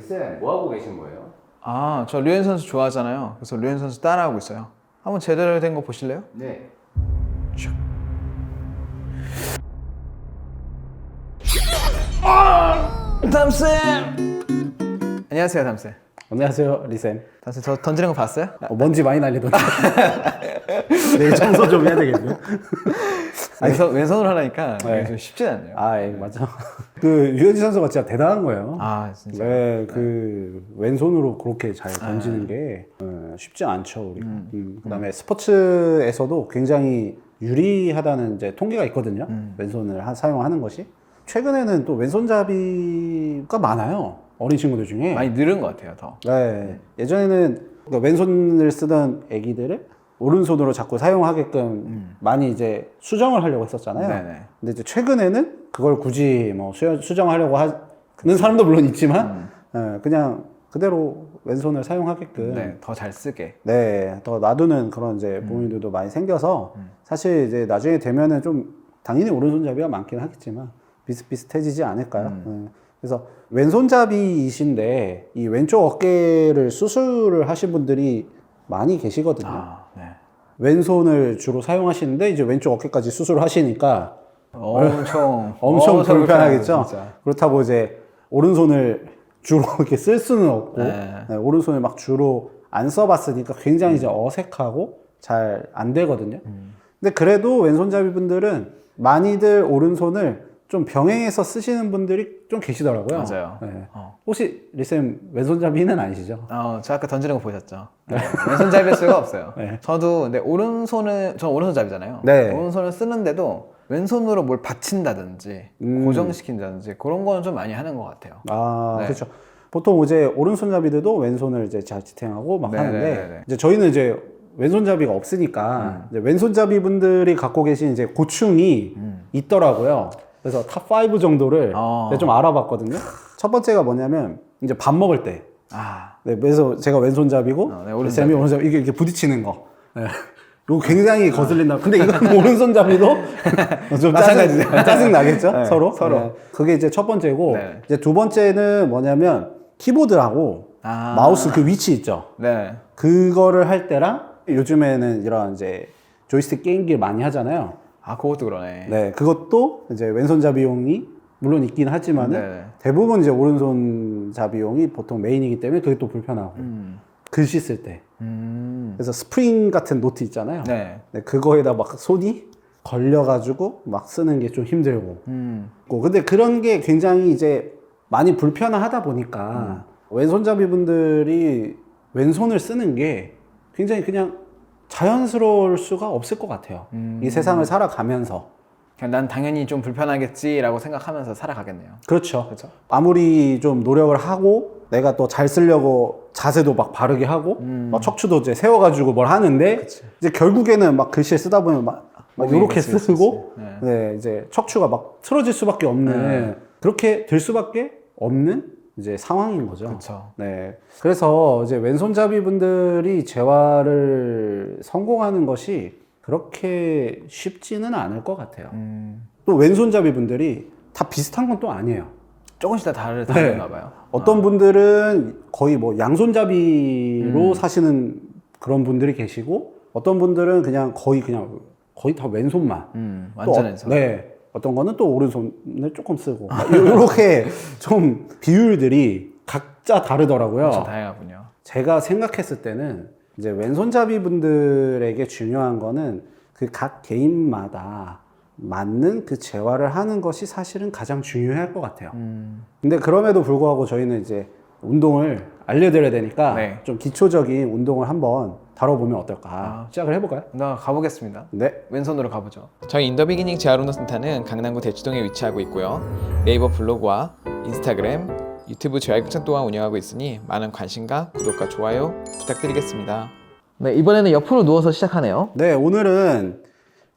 리쌤, 뭐 하고 계신 거예요? 아, 저 류현 선수 좋아하잖아요. 그래서 류현 선수 따라하고 있어요. 한번 제대로 된 거 보실래요? 네. 담쌤! 안녕하세요, 담쌤. 안녕하세요, 리쌤. 담쌤, 저 던지는 거 봤어요? 먼지 많이 날리던데. 내일 청소 좀 해야 되겠네요. 왼손으로 하려니까 네. 좀 쉽지 않네요. 예, 맞아. 그 유현진 선수가 진짜 대단한 거예요. 아, 진짜. 네, 그 왼손으로 그렇게 잘 던지는 게 쉽지 않죠, 우리가. 그다음에 스포츠에서도 굉장히 유리하다는 이제 통계가 있거든요. 왼손을 사용하는 것이. 최근에는 또 왼손잡이가 많아요. 어린 친구들 중에. 많이 늘은 것 같아요, 더. 네. 예전에는 그러니까 왼손을 쓰던 애기들을 오른손으로 자꾸 사용하게끔 많이 이제 수정을 하려고 했었잖아요. 네네. 근데 이제 최근에는 그걸 굳이 뭐 수정하려고 하는 사람도 물론 있지만, 그냥 그대로 왼손을 사용하게끔. 네, 더 잘 쓰게. 네, 더 놔두는 그런 이제 부모님들도 많이 생겨서, 사실 이제 나중에 되면은 좀 당연히 오른손잡이가 많긴 하겠지만, 비슷비슷해지지 않을까요? 그래서 왼손잡이이신데 이 왼쪽 어깨를 수술을 하신 분들이 많이 계시거든요. 아, 네. 왼손을 주로 사용하시는데 이제 왼쪽 어깨까지 수술을 하시니까 엄청 불편하겠죠. 진짜. 그렇다고 이제 오른손을 주로 이렇게 쓸 수는 없고, 네. 오른손을 막 주로 안 써봤으니까 굉장히 이제 어색하고 잘 안 되거든요. 근데 그래도 왼손잡이 분들은 많이들 오른손을 좀 병행해서 쓰시는 분들이 좀 계시더라고요. 맞아요. 네. 혹시 리쌤 왼손잡이는 아니시죠? 저 아까 던지는 거 보셨죠? 네. 왼손잡이일 수가 없어요. 네. 저도 근데 전 오른손잡이잖아요. 네. 오른손을 쓰는데도 왼손으로 뭘 받친다든지 고정시킨다든지 그런 거는 좀 많이 하는 것 같아요. 네. 그렇죠. 보통 이제 오른손잡이들도 왼손을 이제 자지탱하고 막 하는데, 네네네네. 이제 저희는 이제 왼손잡이가 없으니까, 이제 왼손잡이 분들이 갖고 계신 이제 고충이 있더라고요. 그래서 탑5 정도를 제가 좀 알아봤거든요. 첫 번째가 뭐냐면, 이제 밥 먹을 때. 네, 그래서 제가 왼손잡이고, 네, 오른손잡이. 쌤이 오른손잡이, 이게 이렇게 부딪히는 거. 네. 이거 굉장히 거슬린다. 근데 이건 오른손잡이도 좀 짜증 나겠죠? 네, 서로. 서로. 네. 그게 이제 첫 번째고, 네. 이제 두 번째는 뭐냐면, 키보드하고 마우스 그 위치 있죠? 네. 그거를 할 때랑 요즘에는 이런 이제 조이스틱 게임기를 많이 하잖아요. 그것도 그러네. 네, 그것도 이제 왼손잡이용이 물론 있긴 하지만은 네. 대부분 이제 오른손잡이용이 보통 메인이기 때문에 그게 또 불편하고 글씨 쓸 때. 그래서 스프링 같은 노트 있잖아요. 네. 네, 그거에다 막 손이 걸려가지고 막 쓰는 게 좀 힘들고. 근데 그런 게 굉장히 이제 많이 불편하다 보니까 왼손잡이 분들이 왼손을 쓰는 게 굉장히 그냥 자연스러울 수가 없을 것 같아요. 이 세상을 살아가면서. 그냥 난 당연히 좀 불편하겠지라고 생각하면서 살아가겠네요. 그렇죠. 그렇죠? 아무리 좀 노력을 하고 내가 또 잘 쓰려고 자세도 막 바르게 하고 막 척추도 이제 세워가지고 뭘 하는데 이제 결국에는 막 글씨 쓰다 보면 막 이렇게 쓰고 네, 이제 척추가 막 틀어질 수밖에 없는 그렇게 될 수밖에 없는 이제 상황인 거죠. 그렇죠. 네. 그래서 이제 왼손잡이 분들이 재활을 성공하는 것이 그렇게 쉽지는 않을 것 같아요. 또 왼손잡이 분들이 다 비슷한 건 또 아니에요. 조금씩 다 다른가 봐요. 어떤 분들은 거의 뭐 양손잡이로 사시는 그런 분들이 계시고, 어떤 분들은 그냥 거의 다 왼손만. 완전 왼손. 네. 어떤 거는 또 오른손을 조금 쓰고. 이렇게 좀 비율들이 각자 다르더라고요. 엄청 다양하군요. 제가 생각했을 때는 이제 왼손잡이 분들에게 중요한 거는 그 각 개인마다 맞는 그 재활을 하는 것이 사실은 가장 중요할 것 같아요. 근데 그럼에도 불구하고 저희는 이제 운동을 알려드려야 되니까 네. 좀 기초적인 운동을 한번 다뤄보면 어떨까. 시작을 해볼까요? 나 가보겠습니다. 네. 왼손으로 가보죠. 저희 인더비기닝 재활운동센터는 강남구 대치동에 위치하고 있고요. 네이버 블로그와 인스타그램, 유튜브 재활극장 또한 운영하고 있으니 많은 관심과 구독과 좋아요 부탁드리겠습니다. 네, 이번에는 옆으로 누워서 시작하네요. 네, 오늘은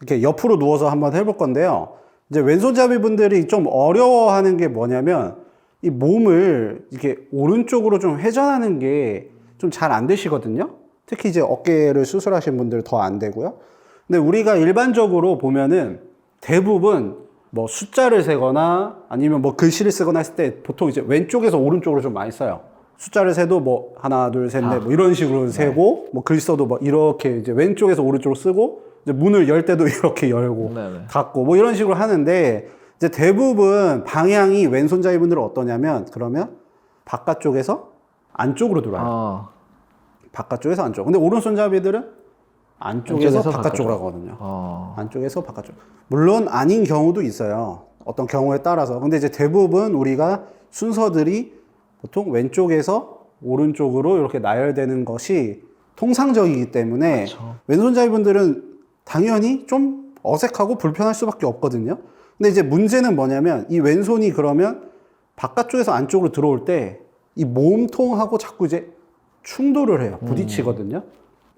이렇게 옆으로 누워서 한번 해볼 건데요. 이제 왼손잡이 분들이 좀 어려워하는 게 뭐냐면 이 몸을 이렇게 오른쪽으로 좀 회전하는 게 좀 잘 안 되시거든요. 특히 이제 어깨를 수술하신 분들 더 안 되고요. 근데 우리가 일반적으로 보면은 대부분 뭐 숫자를 세거나 아니면 뭐 글씨를 쓰거나 했을 때 보통 이제 왼쪽에서 오른쪽으로 좀 많이 써요. 숫자를 세도 뭐 하나, 둘, 셋, 넷 뭐 이런 식으로 세고 뭐 글 써도 뭐 이렇게 이제 왼쪽에서 오른쪽으로 쓰고 이제 문을 열 때도 이렇게 열고 네네. 닫고 뭐 이런 식으로 하는데 이제 대부분 방향이 왼손잡이분들은 어떠냐면 그러면 바깥쪽에서 안쪽으로 들어와요. 아, 바깥쪽에서 안쪽. 근데 오른손잡이들은 안쪽에서 바깥쪽으로 하거든요. 안쪽에서 바깥쪽. 물론 아닌 경우도 있어요. 어떤 경우에 따라서. 근데 이제 대부분 우리가 순서들이 보통 왼쪽에서 오른쪽으로 이렇게 나열되는 것이 통상적이기 때문에 그렇죠. 왼손잡이분들은 당연히 좀 어색하고 불편할 수밖에 없거든요. 근데 이제 문제는 뭐냐면 이 왼손이 그러면 바깥쪽에서 안쪽으로 들어올 때 이 몸통하고 자꾸 이제 충돌을 해요. 부딪히거든요.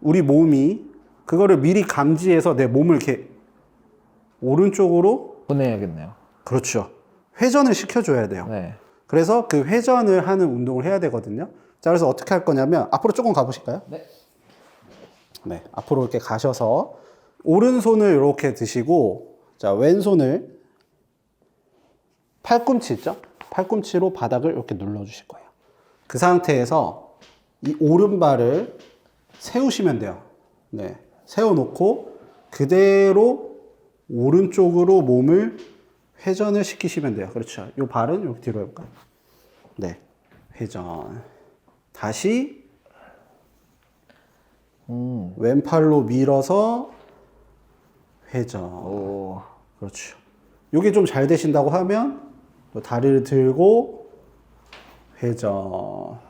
우리 몸이 그거를 미리 감지해서 내 몸을 이렇게 오른쪽으로 보내야겠네요. 그렇죠. 회전을 시켜줘야 돼요. 네. 그래서 그 회전을 하는 운동을 해야 되거든요. 자, 그래서 어떻게 할 거냐면 앞으로 조금 가보실까요? 네. 네, 앞으로 이렇게 가셔서 오른손을 이렇게 드시고 자, 왼손을 팔꿈치 있죠? 팔꿈치로 바닥을 이렇게 눌러주실 거예요. 그 상태에서 이 오른발을 세우시면 돼요. 네, 세워놓고 그대로 오른쪽으로 몸을 회전을 시키시면 돼요. 그렇죠. 이 발은 이렇게 뒤로 해볼까요? 네, 회전. 다시 왼팔로 밀어서 회전. 오. 그렇죠. 이게 좀 잘 되신다고 하면 또 다리를 들고 회전.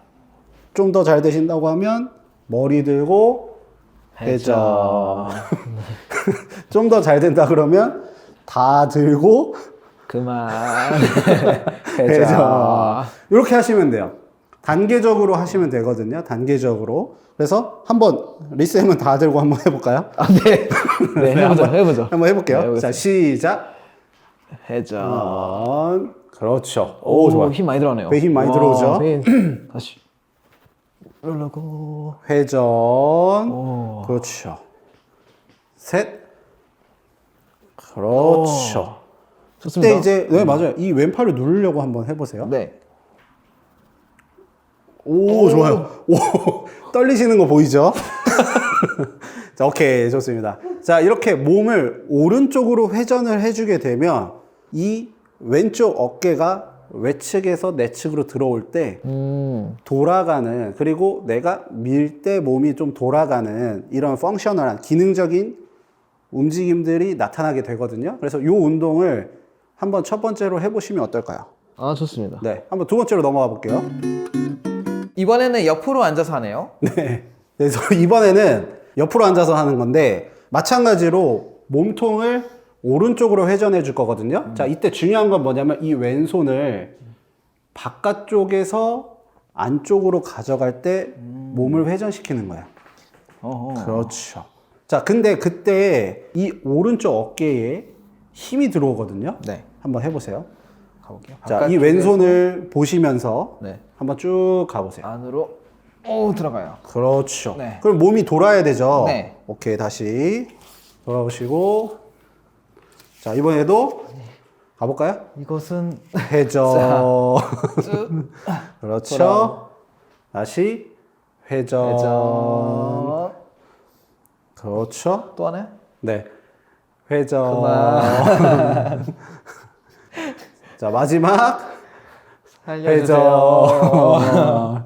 좀 더 잘 되신다고 하면 머리 들고 회전. 좀 더 잘 된다 그러면 다 들고 그만. 회전. 이렇게 하시면 돼요. 단계적으로 하시면 되거든요. 단계적으로. 그래서 한번 리쌤은 다 들고 한번 해볼까요? 아, 네. 네, 해보죠. 해보죠. 한번 해볼게요. 네, 자, 시작. 회전. 그렇죠. 오, 좋아. 힘 많이 들어가네요. 배힘 많이 들어오죠? 다시. 누르고. 회전. 오. 그렇죠. 셋. 그렇죠. 좋습니다. 그때 이제 네 맞아요. 이 왼팔을 누르려고 한번 해보세요. 네. 오, 좋아요. 오, 떨리시는 거 보이죠? 자, 오케이, 좋습니다. 자, 이렇게 몸을 오른쪽으로 회전을 해주게 되면 이 왼쪽 어깨가 외측에서 내측으로 들어올 때 돌아가는, 그리고 내가 밀 때 몸이 좀 돌아가는 이런 펑셔널한 기능적인 움직임들이 나타나게 되거든요. 그래서 이 운동을 한번 첫 번째로 해보시면 어떨까요? 아, 좋습니다. 네, 한번 두 번째로 넘어가 볼게요. 이번에는 옆으로 앉아서 하네요. 네. 그래서 이번에는 옆으로 앉아서 하는 건데 마찬가지로 몸통을 오른쪽으로 회전해 줄 거거든요. 자, 이때 중요한 건 뭐냐면 이 왼손을 바깥쪽에서 안쪽으로 가져갈 때 몸을 회전시키는 거야. 어허. 그렇죠. 자, 근데 그때 이 오른쪽 어깨에 힘이 들어오거든요. 네. 한번 해보세요. 가볼게요. 자, 이 왼손을 보시면서 네. 한번 쭉 가보세요. 안으로 오 들어가요. 그렇죠. 네. 그럼 몸이 돌아야 되죠. 네. 오케이, 다시 돌아오시고, 자, 이번에도 가볼까요? 이것은 회전. 쭉 그렇죠. 돌아오고. 다시 회전. 회전. 그렇죠. 또 하나요? 네. 회전. 그만. 자, 마지막 살려주세요. 회전.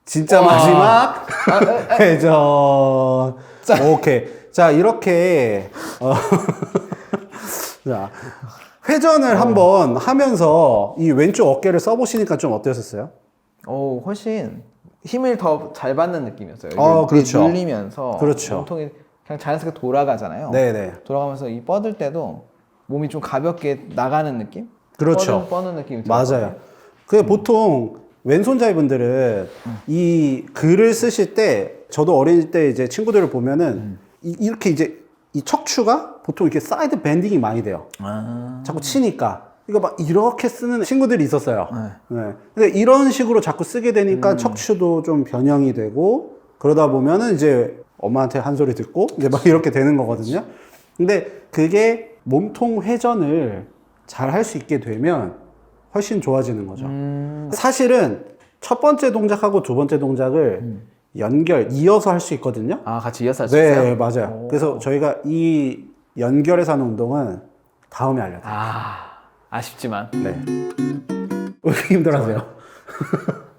진짜 와. 마지막 회전. 오케이. 자, 이렇게 자, 회전을 한번 하면서 이 왼쪽 어깨를 써보시니까 좀 어떠셨어요? 오, 훨씬 힘을 더 잘 받는 느낌이었어요. 그렇죠. 눌리면서 그렇죠. 몸통이 그냥 자연스럽게 돌아가잖아요. 네네. 돌아가면서 이 뻗을 때도 몸이 좀 가볍게 나가는 느낌? 그렇죠. 뻗는 느낌이 맞아요. 들어요. 그게 보통 왼손잡이분들은 이 글을 쓰실 때, 저도 어릴 때 이제 친구들을 보면은 이렇게 이제 이 척추가 보통 이렇게 사이드 밴딩이 많이 돼요. 아. 자꾸 치니까. 이거 막 이렇게 쓰는 친구들이 있었어요. 네. 근데 이런 식으로 자꾸 쓰게 되니까 척추도 좀 변형이 되고, 그러다 보면은 이제 엄마한테 한 소리 듣고 이제 막 이렇게 되는 거거든요. 근데 그게 몸통 회전을 잘 할 수 있게 되면 훨씬 좋아지는 거죠. 사실은 첫 번째 동작하고 두 번째 동작을 이어서 할 수 있거든요. 아, 같이 이어서 할 수 네, 있어요? 맞아요. 오. 그래서 저희가 이 연결해서 하는 운동은 다음에 알려드릴게요. 아쉽지만. 네. 왜 이렇게 힘들어하세요?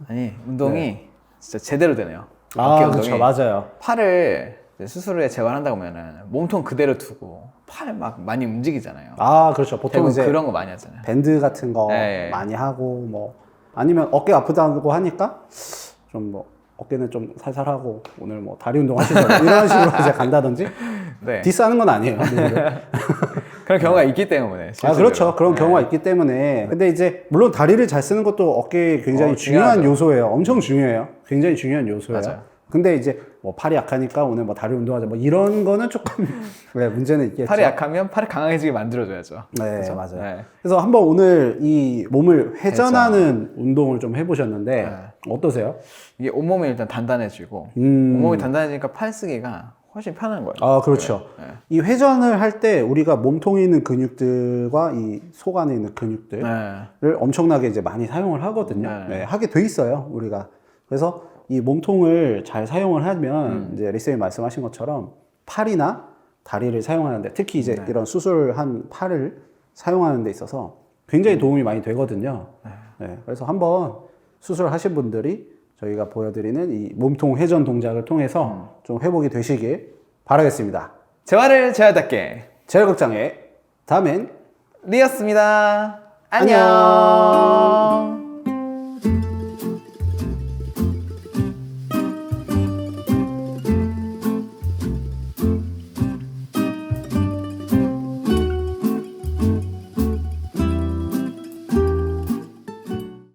아니, 운동이 진짜 제대로 되네요. 어깨 아, 운동이. 그렇죠. 맞아요. 팔을 이제 수술 후에 재활한다고 하면은 몸통 그대로 두고 팔 막 많이 움직이잖아요. 아, 그렇죠. 보통 대부분 이제 그런 거 많이 하잖아요. 밴드 같은 거 네. 많이 하고 뭐 아니면 어깨 아프다고 하니까 좀 뭐 어깨는 좀 살살 하고 오늘 뭐 다리 운동 하시죠 이런 식으로 이제 간다든지 네. 디스하는 건 아니에요. 누구를. 그런 경우가 있기 때문에. 아, 실제로. 그렇죠. 그런 네. 경우가 있기 때문에. 근데 이제 물론 다리를 잘 쓰는 것도 어깨에 굉장히 중요한 중요하죠. 요소예요. 엄청 중요해요. 굉장히 중요한 요소예요. 맞아요. 근데 이제 뭐 팔이 약하니까 오늘 뭐 다리 운동하자 뭐 이런 거는 조금 네, 문제는 있겠죠. 팔이 약하면 팔이 강해지게 만들어줘야죠. 네, 그죠? 맞아요. 네. 그래서 한번 오늘 이 몸을 회전하는 운동을 좀 해보셨는데 네. 어떠세요? 이게 온몸이 일단 단단해지고 음. 온몸이 단단해지니까 팔 쓰기가 훨씬 편한 거예요. 아, 그렇죠. 네. 이 회전을 할 때 우리가 몸통에 있는 근육들과 이 속 안에 있는 근육들을 네. 엄청나게 이제 많이 사용을 하거든요. 네. 네, 하게 돼 있어요, 우리가. 그래서 이 몸통을 잘 사용을 하면 이제 리쌤이 말씀하신 것처럼 팔이나 다리를 사용하는데 특히 이제 이런 수술한 팔을 사용하는 데 있어서 굉장히 도움이 많이 되거든요. 네, 그래서 한번 수술하신 분들이 저희가 보여드리는 이 몸통 회전 동작을 통해서 좀 회복이 되시길 바라겠습니다. 재활을 재활답게 재활극장의 다음엔 리였습니다. 안녕. 안녕.